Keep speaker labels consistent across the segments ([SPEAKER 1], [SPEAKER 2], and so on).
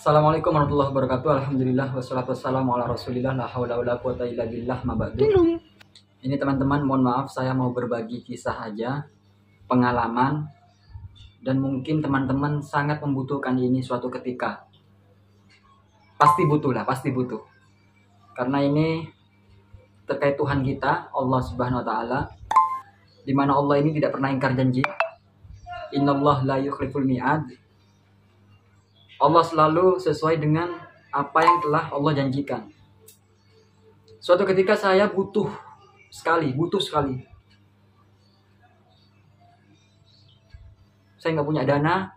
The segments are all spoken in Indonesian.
[SPEAKER 1] Assalamualaikum warahmatullahi wabarakatuh. Alhamdulillah wassalatu wassalamu ala Rasulillah la haula wala quwata illa billah ma ba'du. Ini teman-teman, mohon maaf saya mau berbagi kisah aja, pengalaman, dan mungkin teman-teman sangat membutuhkan ini suatu ketika. Pasti butuh. Karena ini terkait Tuhan kita, Allah Subhanahu wa taala, di mana Allah ini tidak pernah ingkar janji. Innallaha la yukhliful mi'ad. Allah selalu sesuai dengan apa yang telah Allah janjikan. Suatu ketika saya butuh sekali. Saya nggak punya dana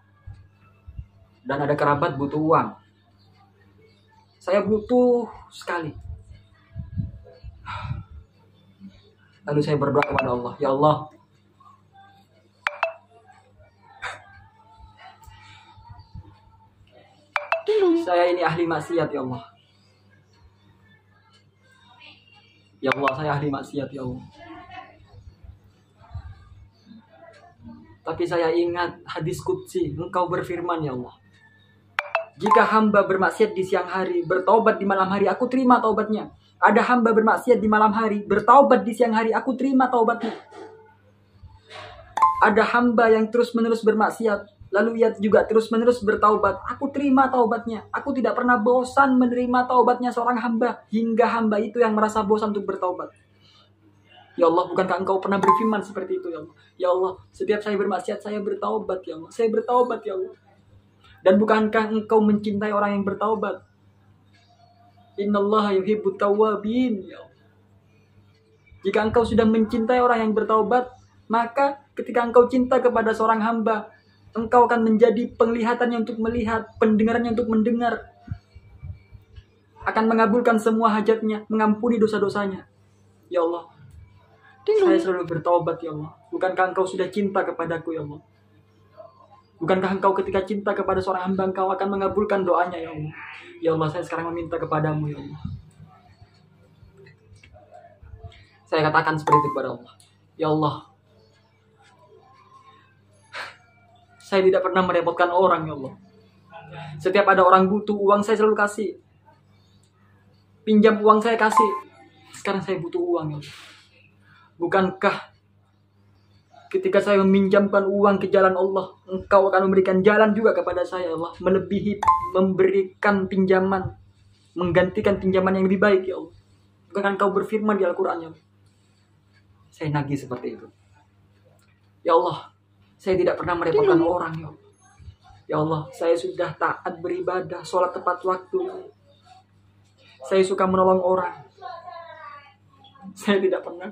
[SPEAKER 1] dan ada kerabat butuh uang. Saya butuh sekali. Lalu saya berdoa kepada Allah, ya Allah, saya ini ahli maksiat ya Allah. Ya Allah, saya ahli maksiat ya Allah. Tapi saya ingat hadis qudsi, Engkau berfirman ya Allah, jika hamba bermaksiat di siang hari, bertaubat di malam hari, aku terima taubatnya. Ada hamba bermaksiat di malam hari, bertaubat di siang hari, aku terima taubatnya. Ada hamba yang terus-menerus bermaksiat, lalu ia juga terus-menerus bertaubat, aku terima taubatnya. Aku tidak pernah bosan menerima taubatnya seorang hamba, hingga hamba itu yang merasa bosan untuk bertaubat. Ya Allah, bukankah Engkau pernah berfirman seperti itu ya Allah? Ya Allah, setiap saya bermaksiat, saya bertaubat ya Allah. Saya bertaubat ya Allah. Dan bukankah Engkau mencintai orang yang bertaubat? Innallaha yuhibbut tawwabin ya Allah. Jika Engkau sudah mencintai orang yang bertaubat, maka ketika Engkau cinta kepada seorang hamba, Engkau akan menjadi penglihatannya untuk melihat, pendengarannya untuk mendengar, akan mengabulkan semua hajatnya, mengampuni dosa-dosanya. Ya Allah, saya selalu bertaubat ya Allah. Bukankah Engkau sudah cinta kepadaku ya Allah? Bukankah Engkau ketika cinta kepada seorang hamba, Engkau akan mengabulkan doanya ya Allah? Ya Allah, saya sekarang meminta kepadamu ya Allah. Saya katakan seperti itu kepada Allah. Ya Allah, saya tidak pernah merepotkan orang ya Allah. Setiap ada orang butuh uang, saya selalu kasih. Pinjam uang, saya kasih. Sekarang saya butuh uang ya Allah. Bukankah ketika saya meminjamkan uang ke jalan Allah, Engkau akan memberikan jalan juga kepada saya Allah, melebihi memberikan pinjaman, menggantikan pinjaman yang lebih baik ya Allah. Bukankah Engkau berfirman di Al-Quran ya Allah? Saya nagih seperti itu. Ya Allah, saya tidak pernah merepotkan orang ya Allah. Ya Allah, saya sudah taat beribadah, sholat tepat waktu ya Allah. Saya suka menolong orang. Saya tidak pernah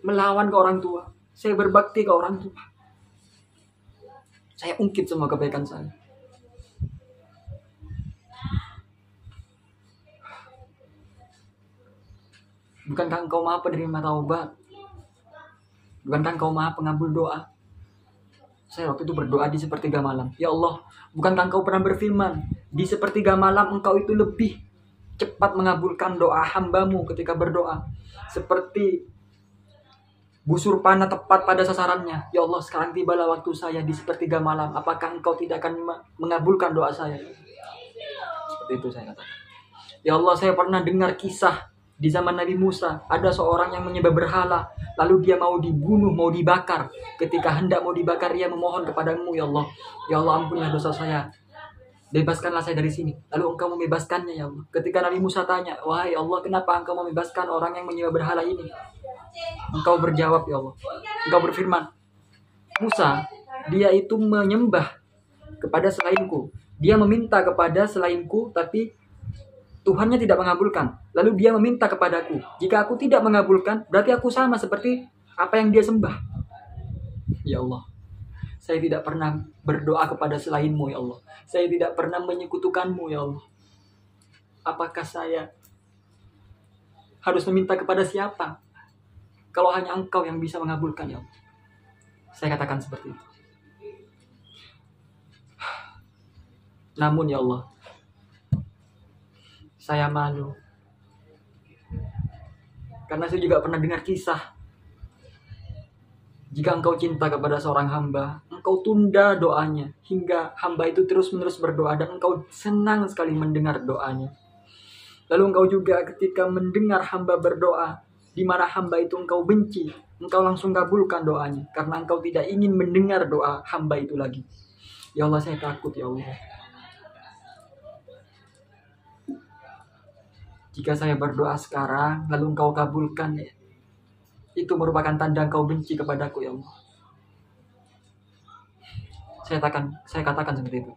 [SPEAKER 1] melawan ke orang tua. Saya berbakti ke orang tua. Saya ungkit semua kebaikan saya. Bukankah Engkau Maha penerima taubat? Bukankah Engkau Maha pengabul doa? Saya waktu itu berdoa di sepertiga malam. Ya Allah, bukankah Engkau pernah berfirman, di sepertiga malam Engkau itu lebih cepat mengabulkan doa hambamu ketika berdoa, seperti busur panah tepat pada sasarannya. Ya Allah, sekarang tibalah waktu saya di sepertiga malam. Apakah Engkau tidak akan mengabulkan doa saya? Seperti itu saya katakan. Ya Allah, saya pernah dengar kisah di zaman Nabi Musa. Ada seorang yang menyembah berhala, lalu dia mau dibunuh, mau dibakar. Ketika hendak mau dibakar, dia memohon kepadamu, ya Allah. Ya Allah, ampunilah dosa saya. Bebaskanlah saya dari sini. Lalu Engkau membebaskannya ya Allah. Ketika Nabi Musa tanya, wahai Allah, kenapa Engkau membebaskan orang yang menyembah berhala ini? Engkau berjawab ya Allah. Engkau berfirman, Musa, dia itu menyembah kepada selainku. Dia meminta kepada selainku, tapi Tuhannya tidak mengabulkan. Lalu dia meminta kepadaku. Jika aku tidak mengabulkan, berarti aku sama seperti apa yang dia sembah. Ya Allah, saya tidak pernah berdoa kepada selainmu ya Allah. Saya tidak pernah menyekutukanmu ya Allah. Apakah saya harus meminta kepada siapa kalau hanya Engkau yang bisa mengabulkan ya Allah? Saya katakan seperti itu. Namun ya Allah, saya malu. Karena saya juga pernah dengar kisah, jika Engkau cinta kepada seorang hamba, engkau tunda doanya hingga hamba itu terus-menerus berdoa dan engkau senang sekali mendengar doanya. Lalu engkau juga ketika mendengar hamba berdoa, di mana hamba itu engkau benci, engkau langsung kabulkan doanya karena engkau tidak ingin mendengar doa hamba itu lagi. Ya Allah, saya takut ya Allah. Jika saya berdoa sekarang lalu engkau kabulkan, itu merupakan tanda engkau benci kepadaku ya Allah. Saya katakan seperti itu.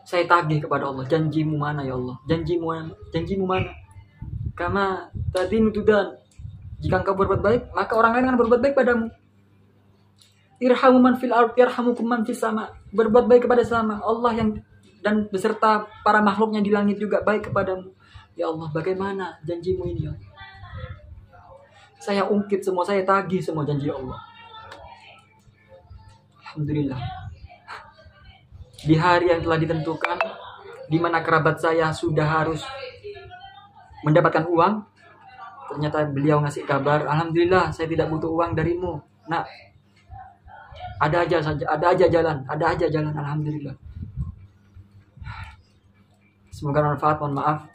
[SPEAKER 1] Saya tagih kepada Allah, janjimu mana ya Allah? Janjimu mana? Karena tadi nutudan, jika engkau berbuat baik, maka orang lain akan berbuat baik padamu. Irhamu man fil ardh yarhamukum man fis sama. Berbuat baik kepada sama Allah yang dan beserta para makhluknya di langit juga baik kepadamu. Ya Allah, bagaimana janjimu ini ya Allah? Saya ungkit semua, saya tagih semua janji Allah. Alhamdulillah. Di hari yang telah ditentukan, di mana kerabat saya sudah harus mendapatkan uang, ternyata beliau ngasih kabar, alhamdulillah saya tidak butuh uang darimu. Nah, ada aja jalan, alhamdulillah. Semoga manfaat, mohon maaf.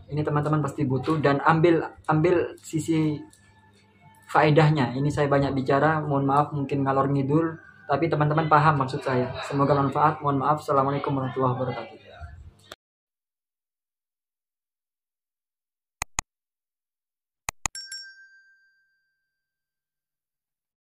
[SPEAKER 1] Ini teman-teman pasti butuh dan ambil sisi faedahnya. Ini saya banyak bicara, mohon maaf mungkin ngalor ngidul, tapi teman-teman paham maksud saya. Semoga manfaat, mohon maaf. Assalamualaikum warahmatullahi wabarakatuh.